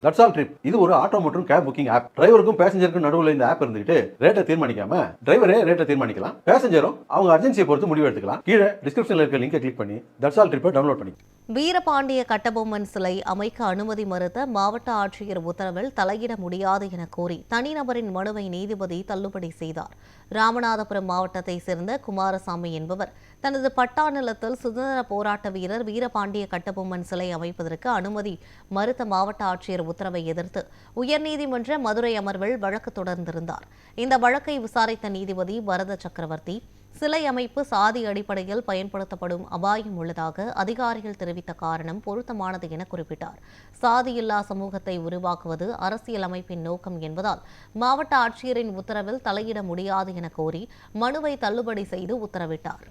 That's all trip. இது ஒரு auto மற்றும் கேப் புக்கிங் ஆப். டிரைவருக்கும் பேசஞ்சருக்கும் நடுவுல இந்த ஆப் இருந்துகிட்டு ரேட்டை தீர்மானிக்காம டிரைவரே ரேட்டை தீர்மானிக்கலாம். பேசஞ்சரும் அவங்க அர்ஜென்சியை பொறுத்து முடிவு எடுத்துக்கலாம். கீழே டிஸ்கிரிப்ஷன்ல இருக்க லிங்கை கிளிக் பண்ணி தட்ஸ் ஆல் ட்ரிப்பை டவுன்லோட் பண்ணி. வீரபாண்டிய கட்டபொம்மன் சிலை அமைக்க அனுமதி மறுத்த மாவட்ட ஆட்சியர் உத்தரவில் தலையிட முடியாது என கோரி தனிநபரின் மனுவை நீதிபதி தள்ளுபடி செய்தார். ராமநாதபுரம் மாவட்டத்தை சேர்ந்த குமாரசாமி என்பவர் தனது பட்டா நிலத்தில் சுதந்திர போராட்ட வீரர் வீரபாண்டிய கட்டபொம்மன் சிலை அமைப்பதற்கு அனுமதி மறுத்த மாவட்ட ஆட்சியர் உத்தரவை எதிர்த்து உயர்நீதிமன்ற மதுரை அமர்வில் வழக்கு தொடர்ந்திருந்தார். இந்த வழக்கை விசாரித்த நீதிபதி வரத சக்கரவர்த்தி, சிலை அமைப்பு சாதி அடிப்படையில் பயன்படுத்தப்படும் அபாயம் உள்ளதாக அதிகாரிகள் தெரிவித்த காரணம் பொருத்தமானது என குறிப்பிட்டார். சாதியில்லா சமூகத்தை உருவாக்குவது அரசியல் அமைப்பின் நோக்கம் என்பதால் மாவட்ட ஆட்சியரின் உத்தரவில் தலையிட முடியாது என கோரி மனுவை தள்ளுபடி செய்து உத்தரவிட்டார்.